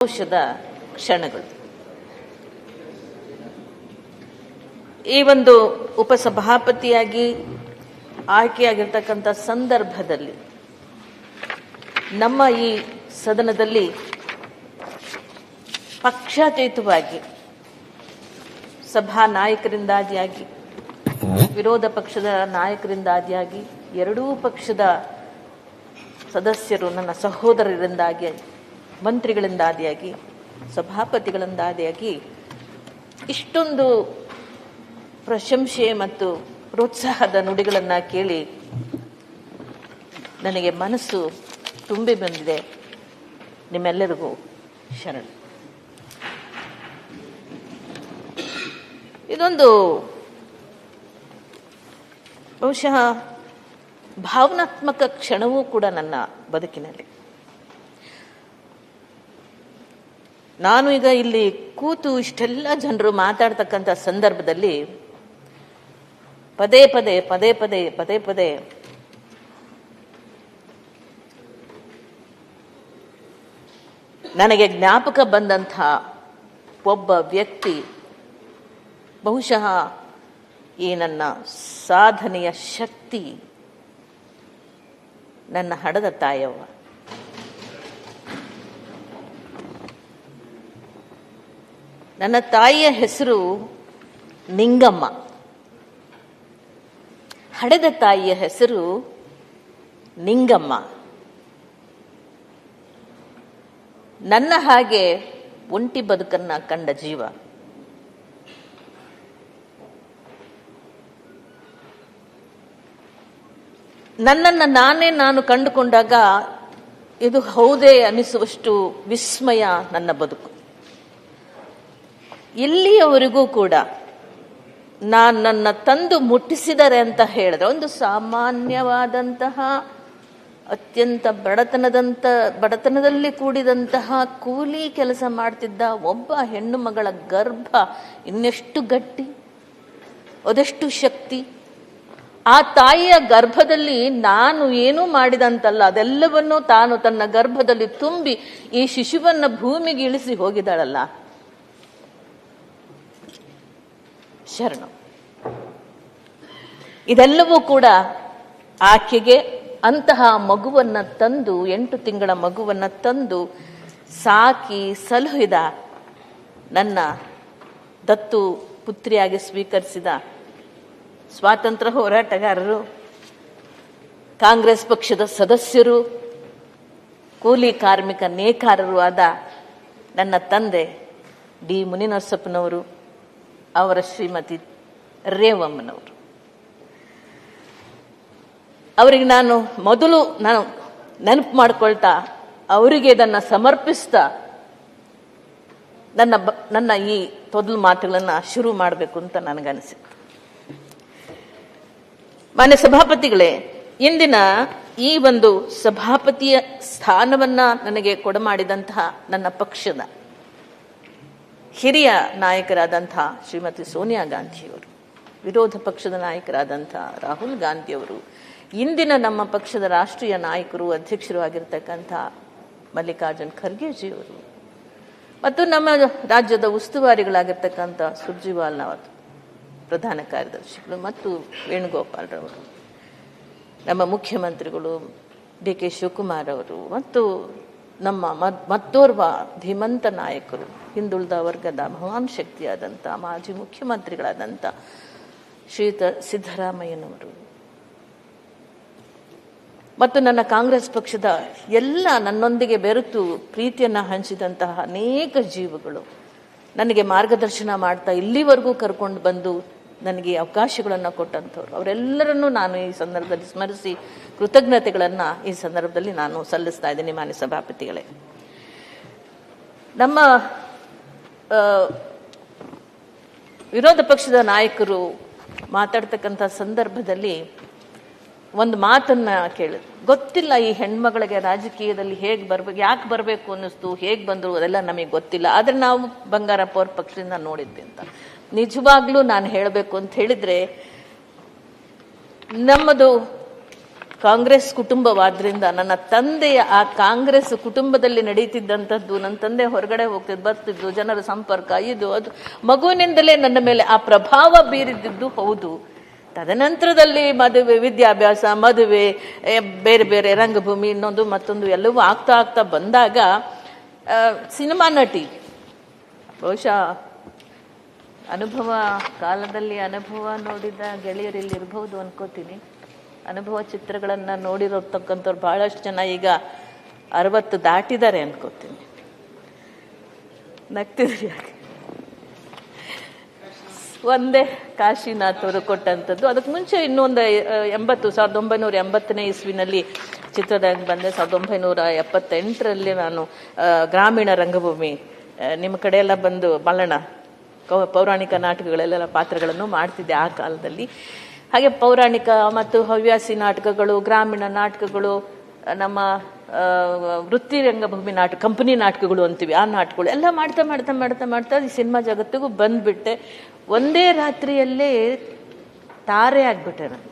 ಸಂತೋಷದ ಕ್ಷಣಗಳು. ಈ ಒಂದು ಉಪಸಭಾಪತಿಯಾಗಿ ಆಯ್ಕೆಯಾಗಿರ್ತಕ್ಕಂಥ ಸಂದರ್ಭದಲ್ಲಿ ನಮ್ಮ ಈ ಸದನದಲ್ಲಿ ಪಕ್ಷಾತೀತವಾಗಿ ಸಭಾ ನಾಯಕರಿಂದಾದಿಯಾಗಿ ವಿರೋಧ ಪಕ್ಷದ ನಾಯಕರಿಂದಾದಿಯಾಗಿ ಎರಡೂ ಪಕ್ಷದ ಸದಸ್ಯರು ನನ್ನ ಸಹೋದರರಿಂದಾಗಿ ಮಂತ್ರಿಗಳಿಂದಾದಿಯಾಗಿ ಸಭಾಪತಿಗಳಿಂದಾದಿಯಾಗಿ ಇಷ್ಟೊಂದು ಪ್ರಶಂಸೆ ಮತ್ತು ಪ್ರೋತ್ಸಾಹದ ನುಡಿಗಳನ್ನು ಕೇಳಿ ನನಗೆ ಮನಸ್ಸು ತುಂಬಿ ಬಂದಿದೆ. ನಿಮ್ಮೆಲ್ಲರಿಗೂ ಶರಣ. ಇದೊಂದು ಬಹುಶಃ ಭಾವನಾತ್ಮಕ ಕ್ಷಣವೂ ಕೂಡ ನನ್ನ ಬದುಕಿನಲ್ಲಿ. ನಾನು ಈಗ ಇಲ್ಲಿ ಕೂತು ಇಷ್ಟೆಲ್ಲ ಜನರು ಮಾತಾಡ್ತಕ್ಕಂಥ ಸಂದರ್ಭದಲ್ಲಿ ಪದೇ ಪದೇ ಪದೇ ಪದೇ ಪದೇ ಪದೇ ನನಗೆ ಜ್ಞಾಪಕ ಬಂದಂಥ ಒಬ್ಬ ವ್ಯಕ್ತಿ ಬಹುಶಃ ಈ ನನ್ನ ಸಾಧನೆಯ ಶಕ್ತಿ ನನ್ನ ಹಡದ ತಾಯವ್ವ. ನನ್ನ ತಾಯಿಯ ಹೆಸರು ನಿಂಗಮ್ಮ, ಹಡೆದ ತಾಯಿಯ ಹೆಸರು ನಿಂಗಮ್ಮ. ನನ್ನ ಹಾಗೆ ಒಂಟಿ ಬದುಕನ್ನ ಕಂಡ ಜೀವ. ನನ್ನನ್ನು ನಾನು ಕಂಡುಕೊಂಡಾಗ ಇದು ಹೌದೇ ಅನಿಸುವಷ್ಟು ವಿಸ್ಮಯ ನನ್ನ ಬದುಕು. ಇಲ್ಲಿಯವರೆಗೂ ಕೂಡ ನನ್ನ ತಂದು ಮುಟ್ಟಿಸಿದರೆ ಅಂತ ಹೇಳಿದ್ರೆ ಒಂದು ಸಾಮಾನ್ಯವಾದಂತಹ ಅತ್ಯಂತ ಬಡತನದಲ್ಲಿ ಕೂಡಿದಂತಹ ಕೂಲಿ ಕೆಲಸ ಮಾಡ್ತಿದ್ದ ಒಬ್ಬ ಹೆಣ್ಣು ಮಗಳ ಗರ್ಭ ಇನ್ನೆಷ್ಟು ಗಟ್ಟಿ, ಅದೆಷ್ಟು ಶಕ್ತಿ. ಆ ತಾಯಿಯ ಗರ್ಭದಲ್ಲಿ ನಾನು ಏನೂ ಮಾಡಿದಂತಲ್ಲ, ಅದೆಲ್ಲವನ್ನೂ ತಾನು ತನ್ನ ಗರ್ಭದಲ್ಲಿ ತುಂಬಿ ಈ ಶಿಶುವನ್ನ ಭೂಮಿಗೆ ಇಳಿಸಿ ಹೋಗಿದ್ದಾಳಲ್ಲ, ಶರಣ. ಇದೆಲ್ಲವೂ ಕೂಡ ಆಕೆಗೆ ಅಂತಹ ಮಗುವನ್ನ ತಂದು 8 ತಿಂಗಳ ಮಗುವನ್ನ ತಂದು ಸಾಕಿ ಸಲುಹಿದ ನನ್ನ ದತ್ತು ಪುತ್ರಿಯಾಗಿ ಸ್ವೀಕರಿಸಿದ ಸ್ವಾತಂತ್ರ್ಯ ಹೋರಾಟಗಾರರು, ಕಾಂಗ್ರೆಸ್ ಪಕ್ಷದ ಸದಸ್ಯರು, ಕೂಲಿ ಕಾರ್ಮಿಕ ನೇಕಾರರು ಆದ ನನ್ನ ತಂದೆ ಡಿ ಮುನಿನರಸಪ್ಪನವರು, ಅವರ ಶ್ರೀಮತಿ ರೇವಮ್ಮನವರು. ಅವರಿಗೆ ನಾನು ಮೊದಲು ನೆನಪು ಮಾಡಿಕೊಳ್ತಾ ಅವರಿಗೆ ಇದನ್ನು ಸಮರ್ಪಿಸ್ತಾ ನನ್ನ ಈ ತೊದಲು ಮಾತುಗಳನ್ನು ಶುರು ಮಾಡಬೇಕು ಅಂತ ನನಗನಿಸಿತ್ತು. ಮಾನ್ಯ ಸಭಾಪತಿಗಳೇ, ಇಂದಿನ ಈ ಒಂದು ಸಭಾಪತಿಯ ಸ್ಥಾನವನ್ನ ನನಗೆ ಕೊಡಮಾಡಿದಂತಹ ನನ್ನ ಪಕ್ಷದ ಹಿರಿಯ ನಾಯಕರಾದಂತಹ ಶ್ರೀಮತಿ ಸೋನಿಯಾ ಗಾಂಧಿಯವರು, ವಿರೋಧ ಪಕ್ಷದ ನಾಯಕರಾದಂತಹ ರಾಹುಲ್ ಗಾಂಧಿಯವರು, ಇಂದಿನ ನಮ್ಮ ಪಕ್ಷದ ರಾಷ್ಟ್ರೀಯ ನಾಯಕರು ಅಧ್ಯಕ್ಷರು ಆಗಿರ್ತಕ್ಕಂಥ ಮಲ್ಲಿಕಾರ್ಜುನ್ ಖರ್ಗೆಜಿಯವರು, ಮತ್ತು ನಮ್ಮ ರಾಜ್ಯದ ಉಸ್ತುವಾರಿಗಳಾಗಿರ್ತಕ್ಕಂಥ ಸುರ್ಜಿವಾಲ್ನವರು ಪ್ರಧಾನ ಕಾರ್ಯದರ್ಶಿಗಳು, ಮತ್ತು ವೇಣುಗೋಪಾಲ್ರವರು, ನಮ್ಮ ಮುಖ್ಯಮಂತ್ರಿಗಳು ಡಿ ಕೆ ಶಿವಕುಮಾರ್ ಅವರು, ಮತ್ತು ನಮ್ಮ ಮತ್ತೋರ್ವ ಧೀಮಂತ ನಾಯಕರು, ಹಿಂದುಳಿದ ವರ್ಗದ ಮಹಾನ್ ಶಕ್ತಿಯಾದಂಥ ಮಾಜಿ ಮುಖ್ಯಮಂತ್ರಿಗಳಾದಂಥ ಶ್ರೀಯುತ ಸಿದ್ದರಾಮಯ್ಯನವರು, ಮತ್ತು ನನ್ನ ಕಾಂಗ್ರೆಸ್ ಪಕ್ಷದ ಎಲ್ಲ ನನ್ನೊಂದಿಗೆ ಬೆರೆತು ಪ್ರೀತಿಯನ್ನು ಹಂಚಿದಂತಹ ಅನೇಕ ಜೀವಗಳು, ನನಗೆ ಮಾರ್ಗದರ್ಶನ ಮಾಡ್ತಾ ಇಲ್ಲಿವರೆಗೂ ಕರ್ಕೊಂಡು ಬಂದು ನನಗೆ ಅವಕಾಶಗಳನ್ನು ಕೊಟ್ಟಂಥವ್ರು, ಅವರೆಲ್ಲರನ್ನೂ ನಾನು ಈ ಸಂದರ್ಭದಲ್ಲಿ ಸ್ಮರಿಸಿ ಕೃತಜ್ಞತೆಗಳನ್ನು ಈ ಸಂದರ್ಭದಲ್ಲಿ ನಾನು ಸಲ್ಲಿಸ್ತಾ ಇದ್ದೀನಿ. ಮಾನ್ಯ ಸಭಾಪತಿಗಳೇ, ನಮ್ಮ ವಿರೋಧ ಪಕ್ಷದ ನಾಯಕರು ಮಾತಾಡ್ತಕ್ಕಂಥ ಸಂದರ್ಭದಲ್ಲಿ ಒಂದು ಮಾತನ್ನ ಕೇಳಿದ್ರು. ಗೊತ್ತಿಲ್ಲ ಈ ಹೆಣ್ಮಗಳಿಗೆ ರಾಜಕೀಯದಲ್ಲಿ ಹೇಗೆ ಬರ್ಬೇಕು, ಯಾಕೆ ಬರಬೇಕು ಅನ್ನಿಸ್ತು, ಹೇಗೆ ಬಂದರು ಅದೆಲ್ಲ ನಮಗೆ ಗೊತ್ತಿಲ್ಲ, ಆದರೆ ನಾವು ಬಂಗಾರಪ್ಪ ಅವ್ರ ಪಕ್ಷದಿಂದ ನೋಡಿದ್ವಿ ಅಂತ. ನಿಜವಾಗ್ಲೂ ನಾನು ಹೇಳಬೇಕು ಅಂತ ಹೇಳಿದ್ರೆ, ನಮ್ಮದು ಕಾಂಗ್ರೆಸ್ ಕುಟುಂಬವಾದ್ರಿಂದ ನನ್ನ ತಂದೆಯ ಆ ಕಾಂಗ್ರೆಸ್ ಕುಟುಂಬದಲ್ಲಿ ನಡೀತಿದ್ದಂಥದ್ದು, ನನ್ನ ತಂದೆ ಹೊರಗಡೆ ಹೋಗ್ತಿದ್ದು ಬರ್ತಿದ್ದು, ಜನರ ಸಂಪರ್ಕ ಇದು ಅದು ಮಗುವಿನಿಂದಲೇ ನನ್ನ ಮೇಲೆ ಆ ಪ್ರಭಾವ ಬೀರಿದ್ದು ಹೌದು. ತದನಂತರದಲ್ಲಿ ಮದುವೆ, ವಿದ್ಯಾಭ್ಯಾಸ, ಮದುವೆ, ಬೇರೆ ಬೇರೆ ರಂಗಭೂಮಿ, ಇನ್ನೊಂದು ಮತ್ತೊಂದು ಎಲ್ಲವೂ ಆಗ್ತಾ ಬಂದಾಗ ಸಿನಿಮಾ ನಟಿ ಬಹುಶಃ ಕಾಲದಲ್ಲಿ ಅನುಭವ ನೋಡಿದ ಗೆಳೆಯರಲ್ಲಿ ಇರಬಹುದು ಅನ್ಕೋತೀನಿ. ಅನುಭವ ಚಿತ್ರಗಳನ್ನು ನೋಡಿರತಕ್ಕಂಥವ್ರು ಬಹಳಷ್ಟು ಜನ ಈಗ 60 ದಾಟಿದ್ದಾರೆ ಅನ್ಕೋತೀನಿ. ನಗ್ತಿದ್ರಿ ಯಾಕೆ? ಒಂದೇ ಕಾಶಿನಾಥ್ ಅವರು ಕೊಟ್ಟಂಥದ್ದು. ಅದಕ್ಕೆ ಮುಂಚೆ ಇನ್ನೊಂದು 1980ನೇ ಇಸ್ವಿನಲ್ಲಿ ಚಿತ್ರರಂಗ ಬಂದೆ. 1978ರಲ್ಲಿ ನಾನು ಗ್ರಾಮೀಣ ರಂಗಭೂಮಿ ನಿಮ್ಮ ಕಡೆ ಎಲ್ಲ ಬಂದು ಮಲ್ಲಣ್ಣ ಪೌರಾಣಿಕ ನಾಟಕಗಳೆಲ್ಲ ಪಾತ್ರಗಳನ್ನು ಮಾಡ್ತಿದ್ದೆ ಆ ಕಾಲದಲ್ಲಿ. ಹಾಗೆ ಪೌರಾಣಿಕ ಮತ್ತು ಹವ್ಯಾಸಿ ನಾಟಕಗಳು, ಗ್ರಾಮೀಣ ನಾಟಕಗಳು, ನಮ್ಮ ವೃತ್ತಿ ರಂಗಭೂಮಿ ಕಂಪನಿ ನಾಟಕಗಳು ಅಂತೀವಿ, ಆ ನಾಟಕಗಳು ಎಲ್ಲ ಮಾಡ್ತಾ ಈ ಸಿನಿಮಾ ಜಗತ್ತಿಗೂ ಬಂದ್ಬಿಟ್ಟೆ. ಒಂದೇ ರಾತ್ರಿಯಲ್ಲೇ ತಾರೆ ಆಗ್ಬಿಟ್ಟೆ ನಾನು.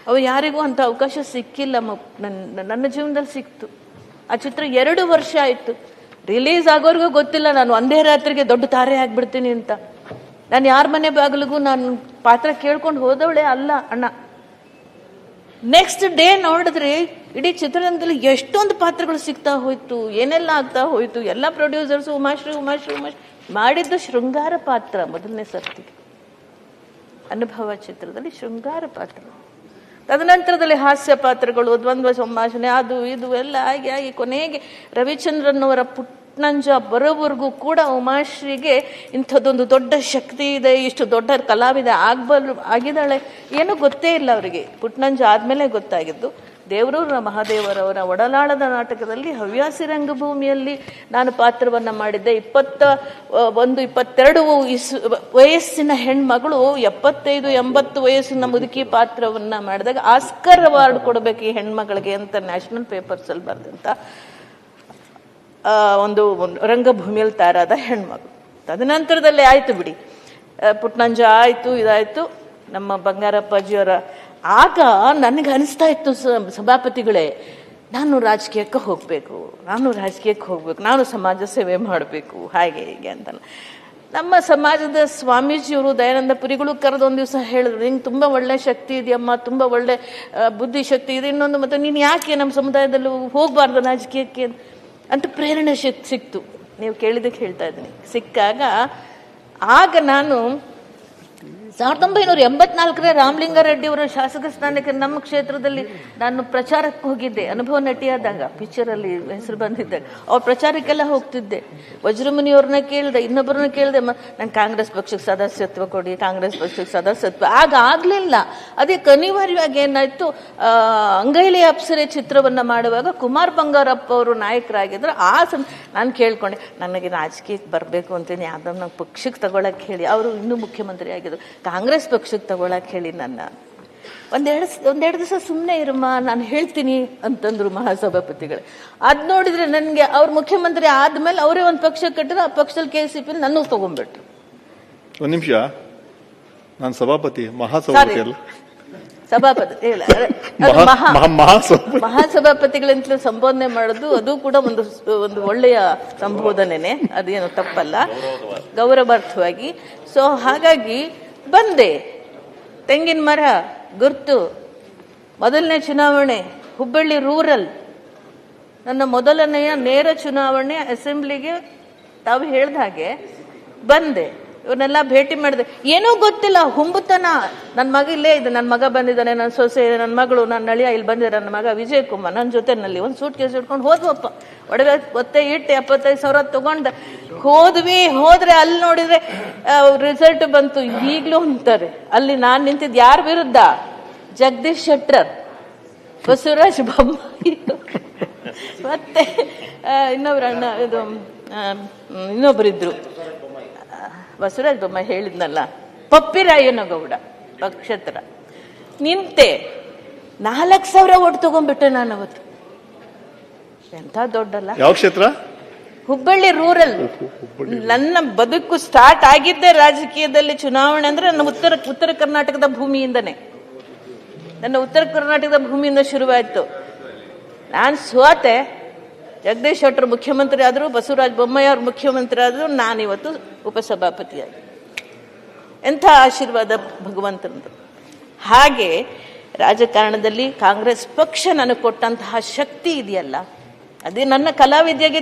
ಅವು ಯಾರಿಗೂ ಅಂತ ಅವಕಾಶ ಸಿಕ್ಕಿಲ್ಲ. ನನ್ನ ಜೀವನದಲ್ಲಿ ಸಿಕ್ತು. ಆ ಚಿತ್ರ 2 ವರ್ಷ ಆಯ್ತು. ರಿಲೀಸ್ ಆಗೋರ್ಗೂ ಗೊತ್ತಿಲ್ಲ ನಾನು ಒಂದೇ ರಾತ್ರಿಗೆ ದೊಡ್ಡ ತಾರೆ ಆಗ್ಬಿಡ್ತೀನಿ ಅಂತ. ನಾನು ಯಾರ ಮನೆ ಬಾಗಿಲಿಗೂ ನಾನು ಪಾತ್ರ ಕೇಳ್ಕೊಂಡು ಹೋದವಳೆ ಅಲ್ಲ ಅಣ್ಣ. ನೆಕ್ಸ್ಟ್ ಡೇ ನೋಡಿದ್ರೆ ಇಡೀ ಚಿತ್ರರಂಗದಲ್ಲಿ ಎಷ್ಟೊಂದು ಪಾತ್ರಗಳು ಸಿಗ್ತಾ ಹೋಯ್ತು, ಏನೆಲ್ಲ ಆಗ್ತಾ ಹೋಯ್ತು. ಎಲ್ಲ ಪ್ರೊಡ್ಯೂಸರ್ಸ್ ಉಮಾಶ್ರೀ ಮಾಡಿದ್ದು ಶೃಂಗಾರ ಪಾತ್ರ. ಮೊದಲನೇ ಸರ್ತಿಗೆ ಅನುಭವ ಚಿತ್ರದಲ್ಲಿ ಶೃಂಗಾರ ಪಾತ್ರ. ತದನಂತರದಲ್ಲಿ ಹಾಸ್ಯ ಪಾತ್ರಗಳು, ದ್ವಂದ್ವ ಸಂಭಾಷಣೆ, ಅದು ಇದು ಎಲ್ಲ ಆಗಿ ಕೊನೆಗೆ ರವಿಚಂದ್ರನ್ ಅವರ ಪುಟ್ನಂಜ ಬರೋವರೆಗೂ ಕೂಡ ಉಮಾಶ್ರೀಗೆ ಇಂಥದ್ದೊಂದು ದೊಡ್ಡ ಶಕ್ತಿ ಇದೆ, ಇಷ್ಟು ದೊಡ್ಡ ಕಲಾವಿದ ಆಗಿದ್ದಾಳೆ ಏನೂ ಗೊತ್ತೇ ಇಲ್ಲ ಅವರಿಗೆ. ಪುಟ್ನಂಜ ಆದ್ಮೇಲೆ ಗೊತ್ತಾಗಿದ್ದು. ದೇವರೂರ ಮಹಾದೇವರವರ ಒಡಲಾಳದ ನಾಟಕದಲ್ಲಿ ಹವ್ಯಾಸಿ ರಂಗಭೂಮಿಯಲ್ಲಿ ನಾನು ಪಾತ್ರವನ್ನು ಮಾಡಿದ್ದೆ. 21-22 ವಯಸ್ಸಿನ ಹೆಣ್ಮಗಳು 75-80 ವಯಸ್ಸಿನ ಮುದುಕಿ ಪಾತ್ರವನ್ನ ಮಾಡಿದಾಗ ಆಸ್ಕರ್ ಅವಾರ್ಡ್ ಕೊಡಬೇಕು ಈ ಹೆಣ್ಮಗಳಿಗೆ ಅಂತ ನ್ಯಾಷನಲ್ ಪೇಪರ್ಸ್ ಅಲ್ಲಿ ಬರೆದಂತ ಒಂದು ರಂಗಭೂಮಿಯಲ್ಲಿ ತಯಾರಾದ ಹೆಣ್ಮಗಳು. ತದನಂತರದಲ್ಲಿ ಆಯ್ತು ಬಿಡಿ, ಪುಟ್ನಂಜ ಆಯ್ತು, ಇದಾಯ್ತು. ನಮ್ಮ ಬಂಗಾರಪ್ಪಾಜಿಯವರ ಆಗ ನನಗೆ ಅನಿಸ್ತಾ ಇತ್ತು, ಸಭಾಪತಿಗಳೇ ನಾನು ರಾಜಕೀಯಕ್ಕೆ ಹೋಗಬೇಕು, ನಾನು ಸಮಾಜ ಸೇವೆ ಮಾಡಬೇಕು, ಹಾಗೆ ಹೀಗೆ ಅಂತ. ನಮ್ಮ ಸಮಾಜದ ಸ್ವಾಮೀಜಿಯವರು ದಯಾನಂದ ಪುರಿಗಳು ಕರೆದು ಒಂದು ದಿವಸ ಹೇಳಿದ್ರು, ನಿಂಗೆ ತುಂಬ ಒಳ್ಳೆ ಶಕ್ತಿ ಇದೆಯಮ್ಮ, ತುಂಬ ಒಳ್ಳೆ ಬುದ್ಧಿಶಕ್ತಿ ಇದೆ, ಇನ್ನೊಂದು ಮತ್ತೆ ನೀನು ಯಾಕೆ ನಮ್ಮ ಸಮುದಾಯದಲ್ಲಿ ಹೋಗಬಾರ್ದು ರಾಜಕೀಯಕ್ಕೆ ಅಂತ ಪ್ರೇರಣೆ ಸಿಕ್ತು. ನೀವು ಕೇಳಿದಕ್ಕೆ ಹೇಳ್ತಾ ಇದ್ದೀನಿ. ಸಿಕ್ಕಾಗ ಆಗ ನಾನು 1984 ರಾಮಲಿಂಗಾರೆಡ್ಡಿ ಅವರ ಶಾಸಕ ಸ್ಥಾನಕ್ಕೆ ನಮ್ಮ ಕ್ಷೇತ್ರದಲ್ಲಿ ನಾನು ಪ್ರಚಾರಕ್ಕೆ ಹೋಗಿದ್ದೆ. ಅನುಭವ ನಟಿಯಾದಾಗ ಪಿಕ್ಚರಲ್ಲಿ ಹೆಸರು ಬಂದಿದ್ದಾಗ ಅವ್ರ ಪ್ರಚಾರಕ್ಕೆಲ್ಲ ಹೋಗ್ತಿದ್ದೆ. ವಜ್ರಮುನಿಯವ್ರನ್ನ ಕೇಳಿದೆ, ಇನ್ನೊಬ್ಬರನ್ನ ಕೇಳಿದೆ, ನಾನು ಕಾಂಗ್ರೆಸ್ ಪಕ್ಷಕ್ಕೆ ಸದಸ್ಯತ್ವ ಕೊಡಿ, ಆಗ ಆಗ್ಲಿಲ್ಲ. ಅದಕ್ಕೆ ಅನಿವಾರ್ಯವಾಗಿ ಏನಾಯ್ತು, ಅಂಗೈಲಿ ಅಪ್ಸರೆ ಚಿತ್ರವನ್ನ ಮಾಡುವಾಗ ಕುಮಾರ್ ಬಂಗಾರಪ್ಪ ಅವರು ನಾಯಕರಾಗಿದ್ರು. ನಾನು ಕೇಳ್ಕೊಂಡೆ, ನನಗೆ ರಾಜಕೀಯಕ್ಕೆ ಬರಬೇಕು ಅಂತೀನಿ, ಯಾವ್ದನ್ನ ಪಕ್ಷಕ್ಕೆ ತಗೊಳಕ್ ಹೇಳಿ. ಅವರು ಇನ್ನೂ ಮುಖ್ಯಮಂತ್ರಿ ಆಗಿದ್ರು, ಕಾಂಗ್ರೆಸ್ ಪಕ್ಷಕ್ಕೆ ತಗೊಳಕ್ ಹೇಳಿ. ನನ್ನ ಒಂದೆರಡು ದಿವಸ ಸುಮ್ಮನೆ ಇರಮ್ಮ, ನಾನು ಹೇಳ್ತೀನಿ ಅಂತಂದ್ರು ಮಹಾಸಭಾಪತಿಗಳು. ಅದ್ ನೋಡಿದ್ರೆ ನನ್ಗೆ ಅವ್ರ ಮುಖ್ಯಮಂತ್ರಿ ಆದ್ಮೇಲೆ ಅವರೇ ಒಂದು ಪಕ್ಷ ಕಟ್ಟಿದ್ರು, ಆ ಪಕ್ಷದಲ್ಲಿ KCP ನನ್ನ ತಗೊಂಡ್ಬಿಟ್ರು. ಒಂದ್ ನಿಮಿಷ, ನಾನು ಸಭಾಪತಿ ಮಹಾಸಭಾಪತಿ ಅಲ್ಲ, ಸಭಾಪತಿ ಮಹಾಸಭಾಪತಿಗಳಂತಲೂ ಸಂಬೋಧನೆ ಮಾಡೋದು ಅದು ಕೂಡ ಒಂದು ಒಳ್ಳೆಯ ಸಂಬೋಧನೆನೆ, ಅದೇನು ತಪ್ಪಲ್ಲ, ಗೌರವಾರ್ಥವಾಗಿ. ಸೊ ಹಾಗಾಗಿ ಬಂದೆ. ತೆಂಗಿನ ಮರ ಗುರ್ತು, ಮೊದಲನೇ ಚುನಾವಣೆ ಹುಬ್ಬಳ್ಳಿ ರೂರಲ್, ನನ್ನ ಮೊದಲನೆಯ ನೇರ ಚುನಾವಣೆ ಅಸೆಂಬ್ಲಿಗೆ ತಾವು ಹೇಳ್ದ ಹಾಗೆ ಬಂದೆ. ಇವನ್ನೆಲ್ಲ ಭೇಟಿ ಮಾಡಿದೆ. ಏನೂ ಗೊತ್ತಿಲ್ಲ, ಹುಂಬುತನ. ನನ್ನ ಮಗ ಇಲ್ಲೇ ಇದೆ, ನನ್ನ ಮಗ ಬಂದಿದ್ದಾನೆ, ನನ್ನ ಸೊಸೆ, ನನ್ನ ಮಗಳು, ನನ್ನ ಅಳಿಯ ಇಲ್ಲಿ ಬಂದಿದ್ದಾರೆ, ನನ್ನ ಮಗ ವಿಜಯ್ ಕುಮಾರ್ ನನ್ನ ಜೊತೆನಲ್ಲಿ ಒಂದು ಸೂಟ್ ಕೇಸ್ ಇಟ್ಕೊಂಡು ಹೋದ್ವಪ್ಪ. ಒಡವೆ ಒತ್ತೆ ಇಟ್ಟು 75,000 ತಗೊಂಡ ಹೋದ್ರೆ ಅಲ್ಲಿ ನೋಡಿದ್ರೆ ರಿಸಲ್ಟ್ ಬಂತು. ಈಗ್ಲೂ ಅಂತಾರೆ ಅಲ್ಲಿ ನಾನು ನಿಂತಿದ್ದು ಯಾರ ವಿರುದ್ಧ? ಜಗದೀಶ್ ಶೆಟ್ಟರ್, ಬಸವರಾಜ ಬೊಮ್ಮಾಯಿ, ಮತ್ತೆ ಇನ್ನೊಬ್ಬರಿದ್ರು, ಬಸವರಾಜ ಬೊಮ್ಮಾಯಿ ಹೇಳಿದ್ನಲ್ಲ, ಪಪ್ಪಿರಾಯನಗೌಡ ನಕ್ಷತ್ರ. ನಿಂತೆ 4,000 ಓಟ್ ತಗೊಂಡ್ಬಿಟ್ಟೆ ನಾನು ಅವತ್ತು. ಎಂತ ದೊಡ್ಡಲ್ಲ. ಯಾವ ಕ್ಷೇತ್ರ? ಹುಬ್ಬಳ್ಳಿ ರೂರಲ್. ನನ್ನ ಬದುಕು ಸ್ಟಾರ್ಟ್ ಆಗಿದ್ದೆ ರಾಜಕೀಯದಲ್ಲಿ ಚುನಾವಣೆ ಅಂದ್ರೆ ನನ್ನ ಉತ್ತರ ಕರ್ನಾಟಕದ ಭೂಮಿಯಿಂದನೇ. ನನ್ನ ಉತ್ತರ ಕರ್ನಾಟಕದ ಭೂಮಿಯಿಂದ ಶುರುವಾಯಿತು. ನಾನು ಸೋತೆ, ಜಗದೀಶ್ ಶೆಟ್ಟರ್ ಮುಖ್ಯಮಂತ್ರಿ ಆದರು, ಬಸವರಾಜ ಬೊಮ್ಮಾಯಿ ಅವರು ಮುಖ್ಯಮಂತ್ರಿ ಆದರು, ನಾನಿವತ್ತು ಉಪಸಭಾಪತಿಯಾಗಿ. ಎಂಥ ಆಶೀರ್ವಾದ ಭಗವಂತನದು. ಹಾಗೆ ರಾಜಕಾರಣದಲ್ಲಿ ಕಾಂಗ್ರೆಸ್ ಪಕ್ಷ ನನಗೆ ಕೊಟ್ಟಂತಹ ಶಕ್ತಿ ಇದೆಯಲ್ಲ, ಅದೇ ನನ್ನ ಕಲಾವಿದೆಯಾಗಿ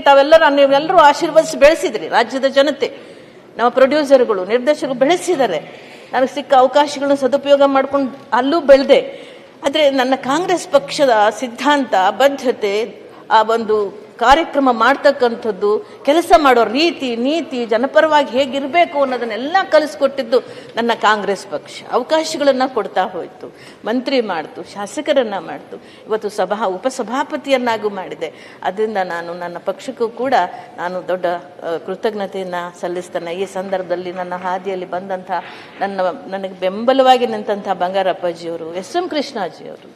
ನೀವೆಲ್ಲರೂ ಆಶೀರ್ವದಿಸಿ ಬೆಳೆಸಿದ್ರಿ. ರಾಜ್ಯದ ಜನತೆ, ನಮ್ಮ ಪ್ರೊಡ್ಯೂಸರ್ಗಳು, ನಿರ್ದೇಶಕರು ಬೆಳೆಸಿದ್ದಾರೆ. ನನಗೆ ಸಿಕ್ಕ ಅವಕಾಶಗಳನ್ನು ಸದುಪಯೋಗ ಮಾಡ್ಕೊಂಡು ಅಲ್ಲೂ ಬೆಳೆದೆ. ಆದರೆ ನನ್ನ ಕಾಂಗ್ರೆಸ್ ಪಕ್ಷದ ಸಿದ್ಧಾಂತ, ಬದ್ಧತೆ, ಆ ಒಂದು ಕಾರ್ಯಕ್ರಮ ಮಾಡ್ತಕ್ಕಂಥದ್ದು, ಕೆಲಸ ಮಾಡೋ ರೀತಿ ನೀತಿ, ಜನಪರವಾಗಿ ಹೇಗಿರಬೇಕು ಅನ್ನೋದನ್ನೆಲ್ಲ ಕಲಿಸ್ಕೊಟ್ಟಿದ್ದು ನನ್ನ ಕಾಂಗ್ರೆಸ್ ಪಕ್ಷ. ಅವಕಾಶಗಳನ್ನು ಕೊಡ್ತಾ ಹೋಯಿತು, ಮಂತ್ರಿ ಮಾಡ್ತು, ಶಾಸಕರನ್ನ ಮಾಡ್ತು, ಇವತ್ತು ಉಪಸಭಾಪತಿಯನ್ನಾಗೂ ಮಾಡಿದೆ. ಅದರಿಂದ ನಾನು ನನ್ನ ಪಕ್ಷಕ್ಕೂ ಕೂಡ ನಾನು ದೊಡ್ಡ ಕೃತಜ್ಞತೆಯನ್ನು ಸಲ್ಲಿಸ್ತೇನೆ. ಈ ಸಂದರ್ಭದಲ್ಲಿ ನನ್ನ ಹಾದಿಯಲ್ಲಿ ಬಂದಂಥ ನನಗೆ ಬೆಂಬಲವಾಗಿ ನಿಂತಹ ಬಂಗಾರಪ್ಪಾಜಿಯವರು, ಎಸ್.ಎಂ. ಕೃಷ್ಣಾಜಿಯವರು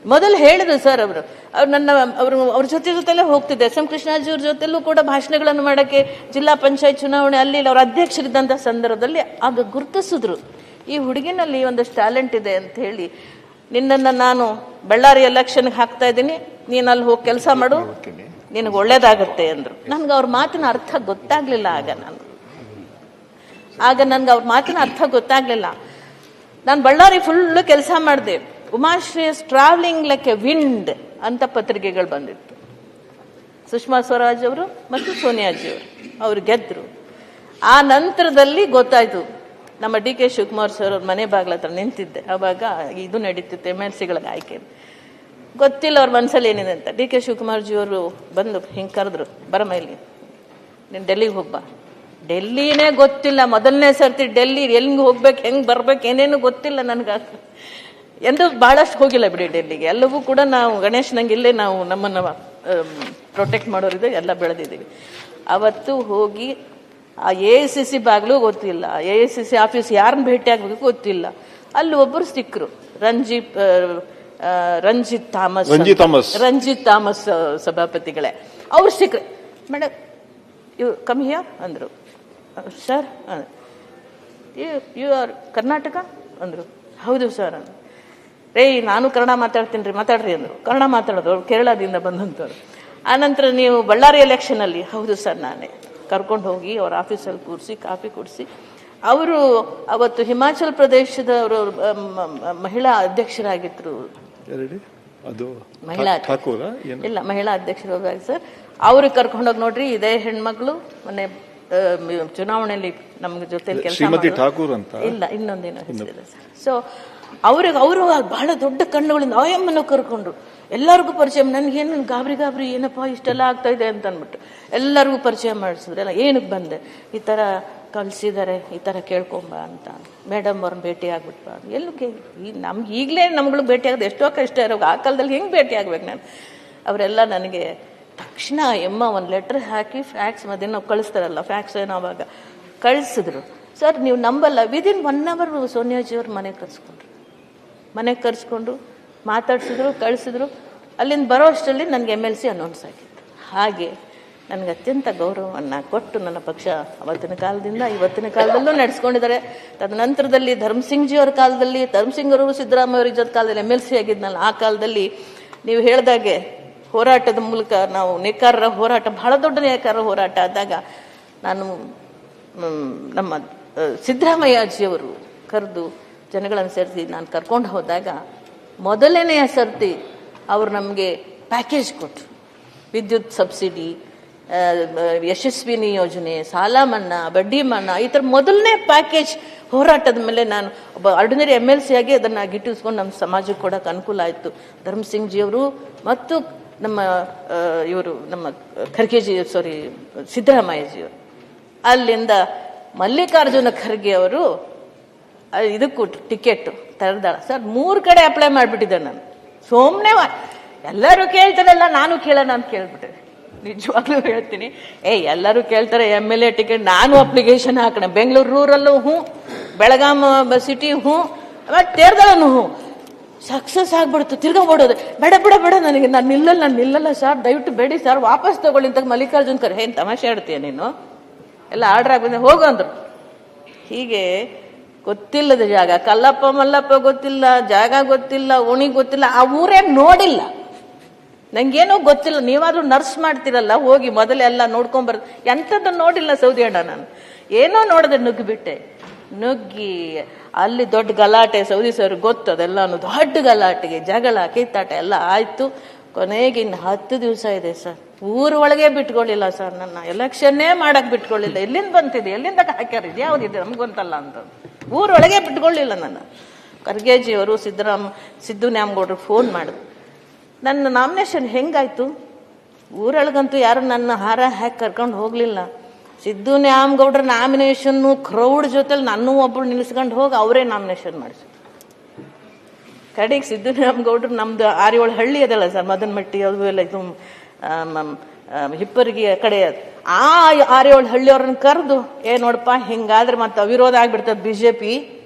ಮೊದಲು ಹೇಳಿದ್ರು ಸರ್. ಅವ್ರ ಜೊತೆಲೇ ಹೋಗ್ತಿದ್ದೆ. ಎಸ್.ಎಂ. ಕೃಷ್ಣಾಜಿಯವ್ರ ಜೊತೆಲೂ ಕೂಡ ಭಾಷಣಗಳನ್ನು ಮಾಡೋಕ್ಕೆ ಜಿಲ್ಲಾ ಪಂಚಾಯತ್ ಚುನಾವಣೆ ಅಲ್ಲಿ ಅವ್ರ ಅಧ್ಯಕ್ಷರಿದ್ದಂಥ ಸಂದರ್ಭದಲ್ಲಿ ಆಗ ಗುರುತಿಸಿದ್ರು, ಈ ಹುಡುಗಿನಲ್ಲಿ ಒಂದಷ್ಟು ಟ್ಯಾಲೆಂಟ್ ಇದೆ ಅಂತ ಹೇಳಿ, ನಿನ್ನನ್ನು ನಾನು ಬಳ್ಳಾರಿ ಎಲೆಕ್ಷನ್ಗೆ ಹಾಕ್ತಾ ಇದ್ದೀನಿ, ನೀನು ಅಲ್ಲಿ ಹೋಗಿ ಕೆಲಸ ಮಾಡು, ನಿನಗೆ ಒಳ್ಳೇದಾಗತ್ತೆ ಅಂದರು. ನನಗೆ ಅವ್ರ ಮಾತಿನ ಅರ್ಥ ಗೊತ್ತಾಗ್ಲಿಲ್ಲ. ಆಗ ನನ್ಗೆ ಅವ್ರ ಮಾತಿನ ಅರ್ಥ ಗೊತ್ತಾಗ್ಲಿಲ್ಲ. ನಾನು ಬಳ್ಳಾರಿ ಫುಲ್ಲು ಕೆಲಸ ಮಾಡಿದೆ. ಉಮಾಶ್ರೀಸ್ ಟ್ರಾವೆಲಿಂಗ್ ಲೈಕ್ ಎ ವಿಂಡ್ ಅಂತ ಪತ್ರಿಕೆಗಳು ಬಂದಿತ್ತು. ಸುಷ್ಮಾ ಸ್ವರಾಜ್ ಅವರು ಮತ್ತು ಸೋನಿಯಾಜಿಯವರು ಅವರು ಗೆದ್ದರು. ಆ ನಂತರದಲ್ಲಿ ಗೊತ್ತಾಯ್ತು, ನಮ್ಮ ಡಿ ಕೆ ಶಿವಕುಮಾರ್ ಸರ್ ಅವ್ರ ಮನೆ ಬಾಗ್ಲ ಹತ್ರ ನಿಂತಿದ್ದೆ. ಆವಾಗ ಇದು ನಡೀತಿತ್ತು, MLC-ಗಳಿಗೆ ಆಯ್ಕೆ. ಗೊತ್ತಿಲ್ಲ ಅವ್ರ ಮನಸ್ಸಲ್ಲಿ ಏನಿದೆ ಅಂತ. ಡಿ ಕೆ ಶಿವಕುಮಾರ್ ಜಿಯವರು ಬಂದು ಹಿಂಗೆ ಕರೆದ್ರು, ಬರಮ್ಮ ಇಲ್ಲಿ, ನೀನು ಡೆಲ್ಲಿಗೆ ಹೋಗ್ಬಾ. ಡೆಲ್ಲಿನೇ ಗೊತ್ತಿಲ್ಲ, ಮೊದಲನೇ ಸರ್ತಿ ಡೆಲ್ಲಿ ಎಲ್ಲಿಗೆ ಹೋಗ್ಬೇಕು, ಹೆಂಗೆ ಬರ್ಬೇಕು, ಏನೇನು ಗೊತ್ತಿಲ್ಲ ನನಗೆ. ಎಂದು ಭಾಳಷ್ಟು ಹೋಗಿಲ್ಲ ಬಿಡಿ ಡೆಲ್ಲಿಗೆ. ಎಲ್ಲವೂ ಕೂಡ ನಾವು ಗಣೇಶನಂಗೆ ಇಲ್ಲೇ ನಾವು ನಮ್ಮನ್ನು ಪ್ರೊಟೆಕ್ಟ್ ಮಾಡೋರಿದೆ, ಎಲ್ಲ ಬೆಳೆದಿದ್ದೀವಿ. ಅವತ್ತು ಹೋಗಿ ಆ AICC ಬಾಗ್ಲೂ ಗೊತ್ತಿಲ್ಲ, AICC ಆಫೀಸ್ ಯಾರನ್ನ ಭೇಟಿ ಆಗ್ಬೇಕು ಗೊತ್ತಿಲ್ಲ. ಅಲ್ಲಿ ಒಬ್ಬರು ಸಿಕ್ಕರು, ರಂಜಿತ್ ಥಾಮಸ್ ಸಭಾಪತಿಗಳೇ. ಅವ್ರು ಸಿಕ್ಕರು. ಮೇಡಮ್ ಇವ್ ಕಮ್ ಹಿಯರ್ ಅಂದರು. ಸರ್, ಯು ಆರ್ ಕರ್ನಾಟಕ ಅಂದರು. ಹೌದು ಸರ್ ಅಂದರು. ನಾನು ಕನ್ನಡ ಮಾತಾಡ್ತೀನಿ ರೀ, ಮಾತಾಡ್ರಿ ಅಂದರು. ಕನ್ನಡ ಮಾತಾಡೋದು, ಅವ್ರು ಕೇರಳದಿಂದ ಬಂದಂಥವ್ರು. ಆನಂತರ ನೀವು ಬಳ್ಳಾರಿ ಎಲೆಕ್ಷನಲ್ಲಿ, ಹೌದು ಸರ್ ನಾನೇ. ಕರ್ಕೊಂಡು ಹೋಗಿ ಅವ್ರ ಆಫೀಸಲ್ಲಿ ಕೂರಿಸಿ ಕಾಫಿ ಕುಡಿಸಿ, ಅವರು ಅವತ್ತು ಹಿಮಾಚಲ ಪ್ರದೇಶದ ಅವರು ಮಹಿಳಾ ಅಧ್ಯಕ್ಷರಾಗಿದ್ರು. ಮಹಿಳಾ ಅಧ್ಯಕ್ಷರು ಸರ್. ಅವ್ರಿಗೆ ಕರ್ಕೊಂಡೋಗಿ, ನೋಡ್ರಿ ಇದೇ ಹೆಣ್ಮಕ್ಳು ಮೊನ್ನೆ ಚುನಾವಣೆಯಲ್ಲಿ ನಮ್ಗೆ ಜೊತೆ ಕೆಲಸ ಇಲ್ಲ, ಇನ್ನೊಂದೇನೋ ಹೆಸರಿದೆ ಸರ್. ಸೊ ಅವರು ಬಹಳ ದೊಡ್ಡ ಕಣ್ಣುಗಳಿಂದ ಆಯಮ್ಮನ್ನು ಕರ್ಕೊಂಡ್ರು. ಎಲ್ಲರಿಗೂ ಪರಿಚಯ, ನನಗೇನು ಗಾಬರಿ ಏನಪ್ಪ ಇಷ್ಟೆಲ್ಲ ಆಗ್ತಾ ಇದೆ ಅಂತ ಅಂದ್ಬಿಟ್ಟು ಎಲ್ಲರಿಗೂ ಪರಿಚಯ ಮಾಡಿಸಿದ್ರಲ್ಲ. ಏನಕ್ಕೆ ಬಂದೆ, ಈ ಥರ ಕಲಿಸಿದ್ದಾರೆ, ಈ ಥರ ಕೇಳ್ಕೊಂಬ ಅಂತ. ಮೇಡಮ್ ಅವ್ರನ್ನ ಭೇಟಿ ಆಗ್ಬಿಟ್ಬಾ. ನಮ್ಗೆ ಈಗಲೇ ನಮ್ಗಳು ಭೇಟಿ ಆಗೋದು ಎಷ್ಟೋ ಕಷ್ಟ ಇರೋ, ಆ ಕಾಲದಲ್ಲಿ ಹೆಂಗೆ ಭೇಟಿ ಆಗ್ಬೇಕು ನಾನು. ಅವರೆಲ್ಲ ನನಗೆ ತಕ್ಷಣ ಒಂದು ಲೆಟರ್ ಹಾಕಿ ಫ್ಯಾಕ್ಸ್ ಮಧ್ಯೆ ನಾವು ಕಳಿಸ್ತಾರಲ್ಲ, ಫ್ಯಾಕ್ಸ್ ಏನೋ ಅವಾಗ ಕಳಿಸಿದ್ರು. ಸರ್ ನೀವು ನಂಬಲ್ಲ, ವಿದಿನ್ 1 hour ಸೋನಿಯಾಜಿಯವ್ರ ಮನೆಗೆ ಕರೆಸ್ಕೊಂಡು ಮಾತಾಡ್ಸಿದ್ರು, ಕಳಿಸಿದ್ರು. ಅಲ್ಲಿಂದ ಬರೋ ಅಷ್ಟರಲ್ಲಿ ನನಗೆ MLC ಅನೌನ್ಸ್ ಆಗಿತ್ತು. ಹಾಗೆ ನನಗೆ ಅತ್ಯಂತ ಗೌರವವನ್ನು ಕೊಟ್ಟು ನನ್ನ ಪಕ್ಷ ಅವತ್ತಿನ ಕಾಲದಿಂದ ಇವತ್ತಿನ ಕಾಲದಲ್ಲೂ ನಡೆಸ್ಕೊಂಡಿದ್ದಾರೆ. ತದನಂತರದಲ್ಲಿ ಧರ್ಮಸಿಂಗ್ಜಿಯವ್ರ ಕಾಲದಲ್ಲಿ, ಧರ್ಮಸಿಂಗ್ ಅವರು ಸಿದ್ದರಾಮಯ್ಯ ಜೊತೆ ಕಾಲದಲ್ಲಿ MLC ಆಗಿದ್ನಲ್ಲ, ಆ ಕಾಲದಲ್ಲಿ ನೀವು ಹೇಳ್ದಾಗೆ ಹೋರಾಟದ ಮೂಲಕ ನಾವು ನೇಕಾರರ ಹೋರಾಟ, ಬಹಳ ದೊಡ್ಡ ನೇಕಾರರ ಹೋರಾಟ ಆದಾಗ ನಾನು ನಮ್ಮ ಸಿದ್ದರಾಮಯ್ಯಜಿಯವರು ಕರೆದು ಜನಗಳನ್ನು ಸೇರಿಸಿ ನಾನು ಕರ್ಕೊಂಡು ಹೋದಾಗ ಮೊದಲನೆಯ ಸರ್ತಿ ಅವರು ನಮಗೆ ಪ್ಯಾಕೇಜ್ ಕೊಟ್ಟರು. ವಿದ್ಯುತ್ ಸಬ್ಸಿಡಿ, ಯಶಸ್ವಿನಿ ಯೋಜನೆ, ಸಾಲ ಮನ್ನಾ, ಬಡ್ಡಿ ಮನ್ನಾ, ಈ ಥರ ಮೊದಲನೇ ಪ್ಯಾಕೇಜ್ ಹೋರಾಟದ ಮೇಲೆ ನಾನು ಒಬ್ಬ ಆರ್ಡಿನರಿ MLC ಆಗಿ ಅದನ್ನು ಗಿಟ್ಟಿಸ್ಕೊಂಡು ನಮ್ಮ ಸಮಾಜಕ್ಕೆ ಕೊಡೋಕೆ ಅನುಕೂಲ ಆಯಿತು. ಧರ್ಮಸಿಂಗ್ಜಿಯವರು ಮತ್ತು ನಮ್ಮ ಸಿದ್ದರಾಮಯ್ಯಜಿಯವರು. ಅಲ್ಲಿಂದ ಮಲ್ಲಿಕಾರ್ಜುನ ಖರ್ಗೆ ಅವರು ಇದಕ್ಕೂ ಟಿಕೆಟ್ ತೆರೆದಾಳ ಸರ್. 3 ಕಡೆ ಅಪ್ಲೈ ಮಾಡಿಬಿಟ್ಟಿದ್ದೆ ನಾನು. ಸುಮ್ಮನೆ ಎಲ್ಲರೂ ಕೇಳ್ತಾರಲ್ಲ, ನಾನು ಕೇಳೋಣ ಅಂತ ಕೇಳ್ಬಿಟ್ಟೆ. ನಿಜವಾಗ್ಲೂ ಹೇಳ್ತೀನಿ, ಎಲ್ಲರೂ ಕೇಳ್ತಾರೆ MLA ಟಿಕೆಟ್, ನಾನು ಅಪ್ಲಿಕೇಶನ್ ಹಾಕೋಣ. ಬೆಂಗಳೂರು ರೂರಲ್ಲೂ ಬೆಳಗಾಂ ಸಿಟಿ ಮತ್ತೆ ತೇರ್ದಳನು ಸಕ್ಸಸ್ ಆಗ್ಬಿಡ್ತು. ತಿರ್ಗಾ ಓಡೋದು, ಬೇಡ ನನಗೆ, ನಾನು ನಿಲ್ಲಲ್ಲ ಸರ್, ದಯವಿಟ್ಟು ಬೇಡಿ ಸರ್, ವಾಪಸ್ ತಗೊಳ್ಳಿ ಅಂತ ಮಲ್ಲಿಕಾರ್ಜುನ್ ಖರ್ಗೆ. ಏನ್ ತಮಾಷೆ ಆಡ್ತೀಯ ನೀನು, ಎಲ್ಲ ಆರ್ಡರ್ ಆಗಿ ಹೋಗು ಅಂದ್ರು. ಹೀಗೆ ಗೊತ್ತಿಲ್ಲದ ಜಾಗ, ಕಲ್ಲಪ್ಪ ಮಲ್ಲಪ್ಪ ಗೊತ್ತಿಲ್ಲ, ಜಾಗ ಗೊತ್ತಿಲ್ಲ, ಓಣಿ ಗೊತ್ತಿಲ್ಲ, ಆ ಊರೇ ನೋಡಿಲ್ಲ, ನಂಗೇನೋ ಗೊತ್ತಿಲ್ಲ. ನೀವಾದ್ರೂ ನರ್ಸ್ ಮಾಡ್ತಿರಲ್ಲ, ಹೋಗಿ ಮೊದಲೆಲ್ಲ ನೋಡ್ಕೊಂಬರ್. ಎಂಥದ್ದು ನೋಡಿಲ್ಲ ಸೌದಿ ಅಣ್ಣ. ನಾನು ಏನೋ ನೋಡದೆ ನುಗ್ಗಿಬಿಟ್ಟೆ. ನುಗ್ಗಿ ಅಲ್ಲಿ ದೊಡ್ಡ ಗಲಾಟೆ, ಸೌದಿ ಸರ್ ಗೊತ್ತು ಅದೆಲ್ಲಾನು, ದೊಡ್ಡ ಗಲಾಟೆಗೆ ಜಗಳ ಕಿತ್ತಾಟ ಎಲ್ಲ ಆಯ್ತು. ಕೊನೆಗೆ ಇನ್ನು 10 ದಿವಸ ಇದೆ ಸರ್, ಊರ ಒಳಗೆ ಬಿಟ್ಕೊಳ್ಳಿಲ್ಲ ಸರ್, ನನ್ನ ಎಲೆಕ್ಷನ್ನೇ ಮಾಡಕ್ ಬಿಟ್ಕೊಳ್ಳಿಲ್ಲ. ಎಲ್ಲಿಂದ ಬಂತಿದೆ, ಎಲ್ಲಿಂದ ಹಾಕ್ಯಾರಿದೆ, ಯಾವ್ದಿದೆ ನಮ್ಗೊಂತಲ್ಲ ಅಂತ ಊರೊಳಗೆ ಬಿಟ್ಕೊಳ್ಳಿಲ್ಲ. ನನ್ನ ಖರ್ಗೆಜಿಯವರು ಸಿದ್ದು ನ್ಯಾಮಗೌಡರು ಫೋನ್ ಮಾಡಿದ್ರು. ನನ್ನ ನಾಮಿನೇಷನ್ ಹೆಂಗಾಯ್ತು, ಊರೊಳಗಂತೂ ಯಾರು ನನ್ನ ಹಾರ ಹಾಕಿ ಕರ್ಕೊಂಡು ಹೋಗ್ಲಿಲ್ಲ. ಸಿದ್ದು ನ್ಯಾಮಗೌಡ್ರ ನಾಮಿನೇಷನ್ನು ಕ್ರೌಡ್ ಜೊತೆಲಿ ನನ್ನೂ ಒಬ್ಬಳು ನಿಲ್ಸ್ಕೊಂಡು ಹೋಗಿ ಅವರೇ ನಾಮಿನೇಷನ್ ಮಾಡಿದ್ರು. ಕಡೆಗೆ ಸಿದ್ದು ನ್ಯಾಮಗೌಡ್ರು ನಮ್ದು 6-7 ಹಳ್ಳಿ ಅದಲ್ಲ ಸರ್, ಮದನಮಟ್ಟಿ ಅದು ಎಲ್ಲ, ಇದು ಹಿಪ್ಪರಿಗೆ ಕಡೆ, ಆ 6-7 ಹಳ್ಳಿಯವ್ರನ್ನ ಕರೆದು, ನೋಡಪ್ಪ ಹಿಂಗಾದ್ರೆ ಮತ್ತೆ ಅವಿರೋಧ ಆಗ್ಬಿಡ್ತದೆ BJP,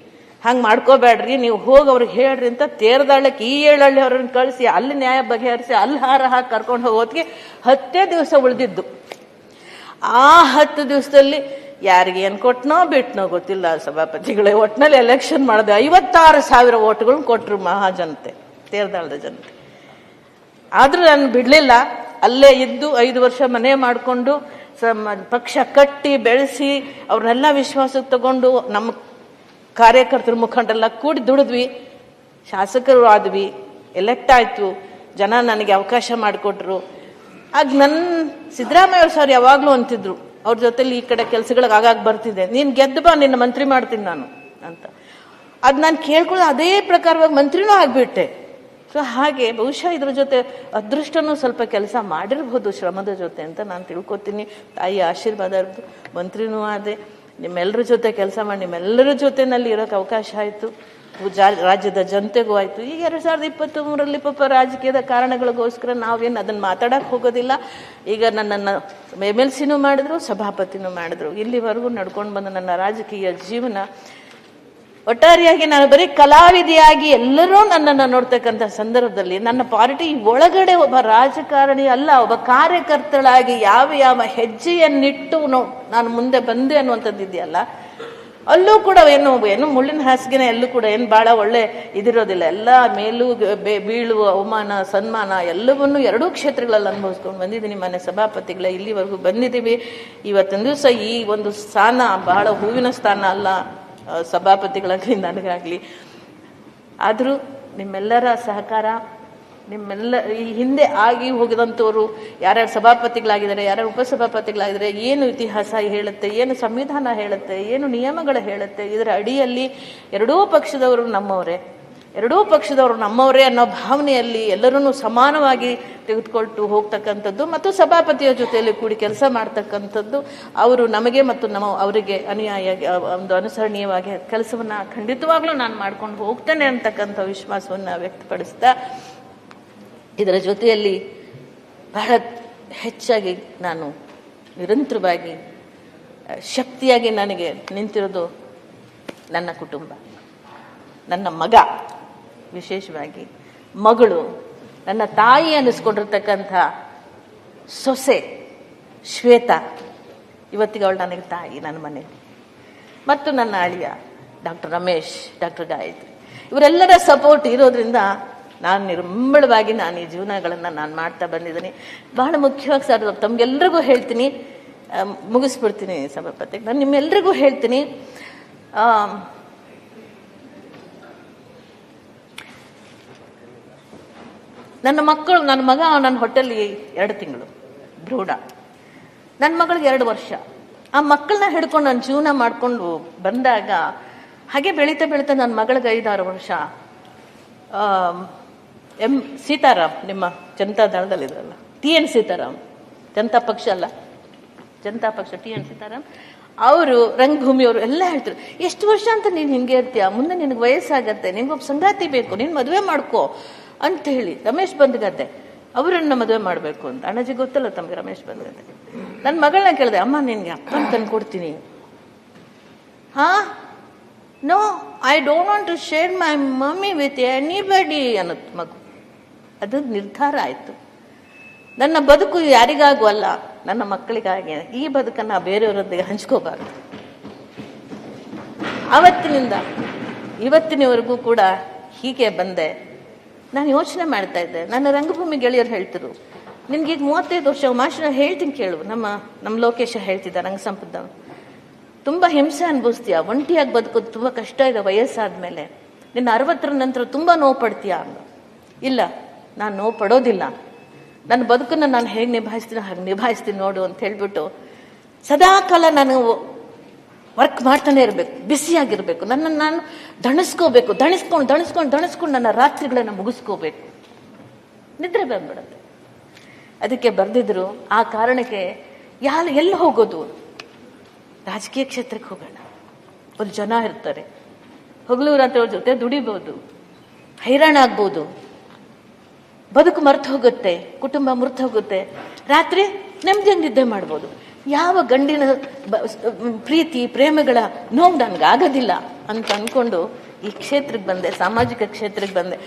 ಹಂಗೆ ಮಾಡ್ಕೋಬೇಡ್ರಿ, ನೀವು ಹೋಗಿ ಅವ್ರಿಗೆ ಹೇಳ್ರಿ ಅಂತ ತೇರ್ದಾಳಕ್ಕೆ ಈ 7 ಹಳ್ಳಿಯವ್ರನ್ನ ಕಳಿಸಿ ಅಲ್ಲಿ ನ್ಯಾಯ ಬಗೆಹರಿಸಿ ಅಲ್ಲಿ ಹಾರ ಹಾಕಿ ಕರ್ಕೊಂಡು ಹೋಗೋದಕ್ಕೆ 10 ದಿವಸ ಉಳಿದಿದ್ದು. ಆ 10 ದಿವಸದಲ್ಲಿ ಯಾರಿಗೆ ಏನು ಕೊಟ್ಟನೋ ಬಿಟ್ನೋ ಗೊತ್ತಿಲ್ಲ ಸಭಾಪತಿಗಳೇ, ಒಟ್ಟಿನಲ್ಲಿ ಎಲೆಕ್ಷನ್ ಮಾಡಿದೆ. 56,000 ಓಟ್ಗಳನ್ನ ಕೊಟ್ಟರು ಮಹಾಜನತೆ, ತೇರ್ದಾಳದ ಜನತೆ. ಆದ್ರೂ ನಾನು ಬಿಡ್ಲಿಲ್ಲ, ಅಲ್ಲೇ ಇದ್ದು 5 ವರ್ಷ ಮನೆ ಮಾಡಿಕೊಂಡು ಪಕ್ಷ ಕಟ್ಟಿ ಬೆಳೆಸಿ ಅವ್ರನ್ನೆಲ್ಲ ವಿಶ್ವಾಸಕ್ಕೆ ತಗೊಂಡು ನಮ್ಮ ಕಾರ್ಯಕರ್ತರ ಮುಖಂಡರೆಲ್ಲ ಕೂಡಿ ದುಡಿದ್ವಿ, ಶಾಸಕರು ಆದ್ವಿ, ಎಲೆಕ್ಟ್ ಆಯ್ತು, ಜನ ನನಗೆ ಅವಕಾಶ ಮಾಡಿಕೊಟ್ರು. ಆಗ ನನ್ನ ಸಿದ್ದರಾಮಯ್ಯ ಸರ್ ಯಾವಾಗಲೂ ಅಂತಿದ್ರು, ಅವ್ರ ಜೊತೆಲಿ ಈ ಕಡೆ ಕೆಲಸಗಳಿಗೆ ಆಗಾಗ ಬರ್ತಿದ್ದೆ, ನೀನು ಗೆದ್ದು ಬಾ, ನಿನ್ನ ಮಂತ್ರಿ ಮಾಡ್ತೀನಿ ನಾನು ಅಂತ. ಅದು ನಾನು ಕೇಳ್ಕೊಳ್ಳೋ ಅದೇ ಪ್ರಕಾರವಾಗಿ ಮಂತ್ರಿನೂ ಆಗಿಬಿಟ್ಟೆ. ಸೊ ಹಾಗೆ ಬಹುಶಃ ಇದ್ರ ಜೊತೆ ಅದೃಷ್ಟನೂ ಸ್ವಲ್ಪ ಕೆಲಸ ಮಾಡಿರ್ಬೋದು ಶ್ರಮದ ಜೊತೆ ಅಂತ ನಾನು ತಿಳ್ಕೊತೀನಿ. ತಾಯಿ ಆಶೀರ್ವಾದ ಇರ್ಬೋದು, ಮಂತ್ರಿನೂ ಆದೆ, ನಿಮ್ಮೆಲ್ಲರ ಜೊತೆ ಕೆಲಸ ಮಾಡಿ ನಿಮ್ಮೆಲ್ಲರ ಜೊತೆನಲ್ಲಿ ಇರೋಕೆ ಅವಕಾಶ ಆಯಿತು, ರಾಜ್ಯದ ಜನತೆಗೂ ಆಯಿತು. ಈಗ 2023ರಲ್ಲಿ ಪಾಪ ರಾಜಕೀಯದ ಕಾರಣಗಳಿಗೋಸ್ಕರ ನಾವೇನು ಅದನ್ನು ಮಾತಾಡಕ್ಕೆ ಹೋಗೋದಿಲ್ಲ. ಈಗ ನನ್ನನ್ನು MLCನೂ ಮಾಡಿದ್ರು, ಸಭಾಪತಿನೂ ಮಾಡಿದ್ರು. ಇಲ್ಲಿವರೆಗೂ ನಡ್ಕೊಂಡು ಬಂದ ನನ್ನ ರಾಜಕೀಯ ಜೀವನ ಒಟ್ಟಾರೆಯಾಗಿ ನಾನು ಬರೀ ಕಲಾವಿದೆಯಾಗಿ ಎಲ್ಲರೂ ನನ್ನನ್ನು ನೋಡ್ತಕ್ಕಂಥ ಸಂದರ್ಭದಲ್ಲಿ ನನ್ನ ಪಾರ್ಟಿ ಒಳಗಡೆ ಒಬ್ಬ ರಾಜಕಾರಣಿ ಅಲ್ಲ, ಒಬ್ಬ ಕಾರ್ಯಕರ್ತಳಾಗಿ ಯಾವ ಹೆಜ್ಜೆಯನ್ನಿಟ್ಟು ನಾನು ಮುಂದೆ ಬಂದೆ ಅನ್ನುವಂಥದ್ದಿದೆಯಲ್ಲ, ಅಲ್ಲೂ ಕೂಡ ಏನು ಮುಳ್ಳಿನ ಹಾಸಿಗೆನ ಎಲ್ಲೂ ಕೂಡ ಏನು ಭಾಳ ಒಳ್ಳೆ ಇದಿರೋದಿಲ್ಲ. ಎಲ್ಲ ಮೇಲೂ ಬೀಳುವ ಅವಮಾನ ಸನ್ಮಾನ ಎಲ್ಲವನ್ನೂ 2 ಕ್ಷೇತ್ರಗಳಲ್ಲಿ ಅನುಭವಿಸ್ಕೊಂಡು ಬಂದಿದ್ದೀನಿ. ಮನೆ ಸಭಾಪತಿಗಳೇ ಇಲ್ಲಿವರೆಗೂ ಬಂದಿದ್ದೀವಿ. ಇವತ್ತಿನ ದಿವಸ ಈ ಒಂದು ಸ್ಥಾನ ಬಹಳ ಹೂವಿನ ಸ್ಥಾನ ಅಲ್ಲ, ಸಭಾಪತಿಗಳಾಗಲಿ ನನಗಾಗಲಿ. ಆದರೂ ನಿಮ್ಮೆಲ್ಲರ ಸಹಕಾರ, ನಿಮ್ಮೆಲ್ಲ ಈ ಹಿಂದೆ ಆಗಿ ಹೋಗಿದಂಥವ್ರು ಯಾರ್ಯಾರು ಸಭಾಪತಿಗಳಾಗಿದ್ದಾರೆ, ಯಾರ್ಯಾರು ಉಪಸಭಾಪತಿಗಳಾಗಿದ್ದಾರೆ, ಏನು ಇತಿಹಾಸ ಹೇಳುತ್ತೆ, ಏನು ಸಂವಿಧಾನ ಹೇಳುತ್ತೆ, ಏನು ನಿಯಮಗಳು ಹೇಳುತ್ತೆ, ಇದರ ಅಡಿಯಲ್ಲಿ ಎರಡೂ ಪಕ್ಷದವರು ನಮ್ಮವರೇ ಅನ್ನೋ ಭಾವನೆಯಲ್ಲಿ ಎಲ್ಲರನ್ನೂ ಸಮಾನವಾಗಿ ತೆಗೆದುಕೊಳ್ತು ಹೋಗ್ತಕ್ಕಂಥದ್ದು ಮತ್ತು ಸಭಾಪತಿಯ ಜೊತೆಯಲ್ಲಿ ಕೂಡಿ ಕೆಲಸ ಮಾಡ್ತಕ್ಕಂಥದ್ದು ಅವರು ನಮಗೆ ಮತ್ತು ಅವರಿಗೆ ಒಂದು ಅನುಸರಣೀಯವಾಗಿ ಕೆಲಸವನ್ನ ಖಂಡಿತವಾಗ್ಲೂ ನಾನು ಮಾಡ್ಕೊಂಡು ಹೋಗ್ತೇನೆ ಅಂತಕ್ಕಂಥ ವಿಶ್ವಾಸವನ್ನ ವ್ಯಕ್ತಪಡಿಸ್ತಾ, ಇದರ ಜೊತೆಯಲ್ಲಿ ಬಹಳ ಹೆಚ್ಚಾಗಿ ನಾನು ನಿರಂತರವಾಗಿ ಶಕ್ತಿಯಾಗಿ ನನಗೆ ನಿಂತಿರೋದು ನನ್ನ ಕುಟುಂಬ, ನನ್ನ ಮಗ, ವಿಶೇಷವಾಗಿ ಮಗಳು, ನನ್ನ ತಾಯಿ ಅನ್ನಿಸ್ಕೊಂಡಿರ್ತಕ್ಕಂಥ ಸೊಸೆ ಶ್ವೇತಾ, ಇವತ್ತಿಗೆ ಅವಳು ನನಗೆ ತಾಯಿ ನನ್ನ ಮನೆಯಲ್ಲಿ, ಮತ್ತು ನನ್ನ ಅಳಿಯ ಡಾಕ್ಟರ್ ರಮೇಶ್, ಡಾಕ್ಟರ್ ಗಾಯತ್ರಿ, ಇವರೆಲ್ಲರ ಸಪೋರ್ಟ್ ಇರೋದ್ರಿಂದ ನಾನು ನಿರ್ಮಳವಾಗಿ ಈ ಜೀವನಗಳನ್ನು ನಾನು ಮಾಡ್ತಾ ಬಂದಿದ್ದೀನಿ. ಬಹಳ ಮುಖ್ಯವಾಗಿ ಸರ್ ತಮಗೆಲ್ಲರಿಗೂ ಹೇಳ್ತೀನಿ, ಮುಗಿಸ್ಬಿಡ್ತೀನಿ ಸಭಾಪತಿ, ನಾನು ನಿಮ್ಮೆಲ್ಲರಿಗೂ ಹೇಳ್ತೀನಿ, ನನ್ನ ಮಗ ನನ್ನ ಹೊಟ್ಟೆಲಿ 2 ತಿಂಗಳು ಭ್ರೂಣ, ನನ್ನ ಮಗಳಿಗೆ 2 ವರ್ಷ. ಆ ಮಕ್ಕಳನ್ನ ಹಿಡ್ಕೊಂಡು ನಾನು ಜೀವನ ಮಾಡ್ಕೊಂಡು ಬಂದಾಗ ಹಾಗೆ ಬೆಳೀತಾ ನನ್ನ ಮಗಳಿಗೆ 5-6 ವರ್ಷ ಸೀತಾರಾಮ್, ನಿಮ್ಮ ಜನತಾ ದಳದಲ್ಲಿದ್ರಲ್ಲ, TN ಸೀತಾರಾಮ್, ಜನತಾ ಪಕ್ಷ ಅಲ್ಲ, ಜನತಾ ಪಕ್ಷ TN ಸೀತಾರಾಮ್ ಅವರು, ರಂಗಭೂಮಿಯವರು ಎಲ್ಲ ಹೇಳ್ತಾರೆ, ಎಷ್ಟು ವರ್ಷ ಅಂತ ನೀನು ಹಿಂಗೆ ಇರ್ತೀಯ, ಮುಂದೆ ನಿನಗೆ ವಯಸ್ಸಾಗತ್ತೆ, ನಿನ್ಗೊಬ್ಬ ಸಂಗಾತಿ ಬೇಕು, ನೀನು ಮದುವೆ ಮಾಡ್ಕೋ ಅಂತ ಹೇಳಿ. ರಮೇಶ್ ಬಂದ್ಗದ್ದೆ ಅವರನ್ನ ಮದುವೆ ಮಾಡಬೇಕು ಅಂತ, ಅಣ್ಣಜಿ ಗೊತ್ತಲ್ಲ ತಮಗೆ ರಮೇಶ್ ಬಂದ್ಗದ್ದೆ. ನನ್ನ ಮಗಳನ್ನ ಕೇಳಿದೆ, ಅಮ್ಮ ನಿನ್ಗೆ ಅಪ್ಪನ ತಂದು ಕೊಡ್ತೀನಿ. No, I don't want to share my mummy with anybody ಅನ್ನೋದು ಮಗು. ಅದು ನಿರ್ಧಾರ ಆಯಿತು. ನನ್ನ ಬದುಕು ಯಾರಿಗಾಗೂ ಅಲ್ಲ, ನನ್ನ ಮಕ್ಕಳಿಗಾಗಿ. ಈ ಬದುಕನ್ನು ಬೇರೆಯವರೊಂದಿಗೆ ಹಂಚ್ಕೋಬಾರ್ದು. ಆವತ್ತಿನಿಂದ ಇವತ್ತಿನವರೆಗೂ ಕೂಡ ಹೀಗೆ ಬಂದೆ. ನಾನು ಯೋಚನೆ ಮಾಡ್ತಾ ಇದ್ದೆ, ನನ್ನ ರಂಗಭೂಮಿ ಗೆಳೆಯರು ಹೇಳ್ತಿರು, ನಿನ್ಗೀಗ 35 ವರ್ಷ ಮಾಸ್ಟರ್ ಹೇಳ್ತೀನಿ ಕೇಳು, ನಮ್ಮ ಲೋಕೇಶ ಹೇಳ್ತಿದ್ದ ರಂಗ ಸಂಪದ, ತುಂಬ ಹಿಂಸೆ ಅನುಭವಿಸ್ತೀಯ, ಒಂಟಿಯಾಗಿ ಬದುಕೋದು ತುಂಬ ಕಷ್ಟ ಇದೆ ವಯಸ್ಸಾದ್ಮೇಲೆ, ನಿನ್ನ 60ರ ನಂತರ ತುಂಬ ನೋವು ಪಡ್ತೀಯ ಅಂದ. ಇಲ್ಲ, ನಾನು ನೋವು ಪಡೋದಿಲ್ಲ, ನನ್ನ ಬದುಕನ್ನು ನಾನು ಹೇಗೆ ನಿಭಾಯಿಸ್ತೀನಿ ಹಾಗೆ ನಿಭಾಯಿಸ್ತೀನಿ ನೋಡು ಅಂತ ಹೇಳ್ಬಿಟ್ಟು ಸದಾಕಾಲ ನಾನು ವರ್ಕ್ ಮಾಡ್ತಾನೆ ಇರಬೇಕು, ಬಿಸಿಯಾಗಿರ್ಬೇಕು, ನನ್ನನ್ನು ನಾನು ದಣಿಸ್ಕೋಬೇಕು, ದಣಿಸ್ಕೊಂಡು ನನ್ನ ರಾತ್ರಿಗಳನ್ನು ಮುಗಿಸ್ಕೋಬೇಕು, ನಿದ್ರೆ ಬಂದ್ಬಿಡುತ್ತೆ. ಅದಕ್ಕೆ ಬರೆದಿದ್ರು, ಆ ಕಾರಣಕ್ಕೆ ಎಲ್ಲಿ ಹೋಗೋದು, ರಾಜಕೀಯ ಕ್ಷೇತ್ರಕ್ಕೆ ಹೋಗೋಣ, ಒಂದು ಜನ ಇರ್ತಾರೆ, ಹಗಲು ರಾತ್ರಿ ಅವ್ರ ಜೊತೆ ದುಡಿಬೋದು, ಹೈರಾಣ ಆಗ್ಬೋದು, ಬದುಕು ಮರ್ತು ಹೋಗುತ್ತೆ, ಕುಟುಂಬ ಮರ್ತು ಹೋಗುತ್ತೆ, ರಾತ್ರಿ ನೆಮ್ಮದಿಯಾಗಿ ನಿದ್ದೆ ಮಾಡ್ಬೋದು. ಯಾವ ಗಂಡಿನ ಪ್ರೀತಿ ಪ್ರೇಮಗಳ ನೋವು ನನಗಾಗೋದಿಲ್ಲ ಅಂತ ಅಂದ್ಕೊಂಡು ಈ ಕ್ಷೇತ್ರಕ್ಕೆ ಬಂದೆ, ಸಾಮಾಜಿಕ ಕ್ಷೇತ್ರಕ್ಕೆ ಬಂದೆ.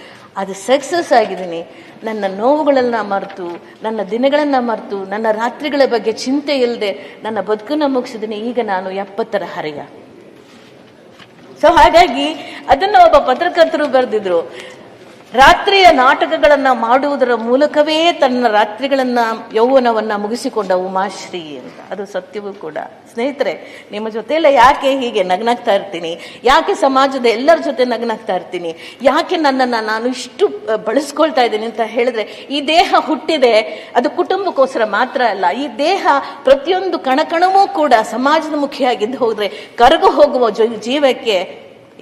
ಅದು ಸಕ್ಸಸ್ ಆಗಿದ್ದೀನಿ. ನನ್ನ ನೋವುಗಳನ್ನ ಮರೆತು, ನನ್ನ ದಿನಗಳನ್ನು ಮರೆತು, ನನ್ನ ರಾತ್ರಿಗಳ ಬಗ್ಗೆ ಚಿಂತೆ ಇಲ್ಲದೆ ನನ್ನ ಬದುಕನ್ನು ಮುಗಿಸಿದ್ದೀನಿ. ಈಗ ನಾನು 70ರ ಹರೆಯ. ಸೊ ಹಾಗಾಗಿ ಅದನ್ನ ಒಬ್ಬ ಪತ್ರಕರ್ತರು ಬರೆದಿದ್ರು, ರಾತ್ರಿಯ ನಾಟಕಗಳನ್ನ ಮಾಡುವುದರ ಮೂಲಕವೇ ತನ್ನ ರಾತ್ರಿಗಳನ್ನ ಯೌವನವನ್ನ ಮುಗಿಸಿಕೊಂಡ ಉಮಾಶ್ರೀ ಅಂತ. ಅದು ಸತ್ಯವೂ ಕೂಡ. ಸ್ನೇಹಿತರೆ, ನಿಮ್ಮ ಜೊತೆಲ್ಲ ಯಾಕೆ ಹೀಗೆ ನಗ್ನಾಗ್ತಾ ಇರ್ತೀನಿ, ಯಾಕೆ ಸಮಾಜದ ಎಲ್ಲರ ಜೊತೆ ನಗ್ನಾಗ್ತಾ ಇರ್ತೀನಿ, ಯಾಕೆ ನನ್ನನ್ನು ನಾನು ಇಷ್ಟು ಬಳಸ್ಕೊಳ್ತಾ ಇದ್ದೀನಿ ಅಂತ ಹೇಳಿದ್ರೆ, ಈ ದೇಹ ಹುಟ್ಟಿದೆ ಅದು ಕುಟುಂಬಕ್ಕೋಸ್ಕರ ಮಾತ್ರ ಅಲ್ಲ. ಈ ದೇಹ ಪ್ರತಿಯೊಂದು ಕಣಕಣವೂ ಕೂಡ ಸಮಾಜದ ಮುಖಿಯಾಗಿದ್ದು ಹೋದ್ರೆ ಕರಗು ಹೋಗುವ ಜೀವಕ್ಕೆ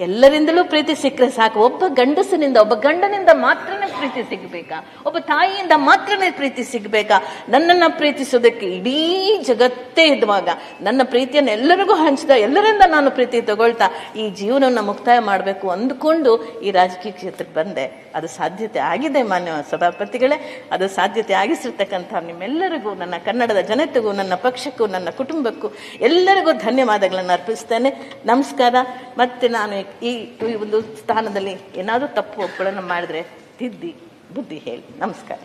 ಎಲ್ಲರಿಂದಲೂ ಪ್ರೀತಿ ಸಿಕ್ಕರೆ ಸಾಕು. ಒಬ್ಬ ಗಂಡಸನಿಂದ, ಒಬ್ಬ ಗಂಡನಿಂದ ಮಾತ್ರನೇ ಪ್ರೀತಿ ಸಿಗಬೇಕಾ, ಒಬ್ಬ ತಾಯಿಯಿಂದ ಮಾತ್ರನೇ ಪ್ರೀತಿ ಸಿಗಬೇಕಾ? ನನ್ನನ್ನು ಪ್ರೀತಿಸೋದಕ್ಕೆ ಇಡೀ ಜಗತ್ತೇ ಇದ್ದಾಗ ನನ್ನ ಪ್ರೀತಿಯನ್ನು ಎಲ್ಲರಿಗೂ ಹಂಚಿದ, ಎಲ್ಲರಿಂದ ನಾನು ಪ್ರೀತಿ ತಗೊಳ್ತಾ ಈ ಜೀವನವನ್ನು ಮುಕ್ತಾಯ ಮಾಡಬೇಕು ಅಂದ್ಕೊಂಡು ಈ ರಾಜಕೀಯ ಕ್ಷೇತ್ರಕ್ಕೆ ಬಂದೆ. ಅದು ಸಾಧ್ಯತೆ ಆಗಿದೆ ಮಾನ್ಯ ಸಭಾಪತಿಗಳೇ. ಅದು ಸಾಧ್ಯತೆ ಆಗಿಸಿರ್ತಕ್ಕಂಥ ನಿಮ್ಮೆಲ್ಲರಿಗೂ, ನನ್ನ ಕನ್ನಡದ ಜನತೆಗೂ, ನನ್ನ ಪಕ್ಷಕ್ಕೂ, ನನ್ನ ಕುಟುಂಬಕ್ಕೂ ಎಲ್ಲರಿಗೂ ಧನ್ಯವಾದಗಳನ್ನು ಅರ್ಪಿಸ್ತೇನೆ. ನಮಸ್ಕಾರ. ಮತ್ತೆ ನಾನು ಈ ಒಂದು ಸ್ಥಾನದಲ್ಲಿ ಏನಾದರೂ ತಪ್ಪು ಒಪ್ಪುಗಳನ್ನು ಮಾಡಿದ್ರೆ ತಿದ್ದಿ ಬುದ್ಧಿ ಹೇಳಿ. ನಮಸ್ಕಾರ.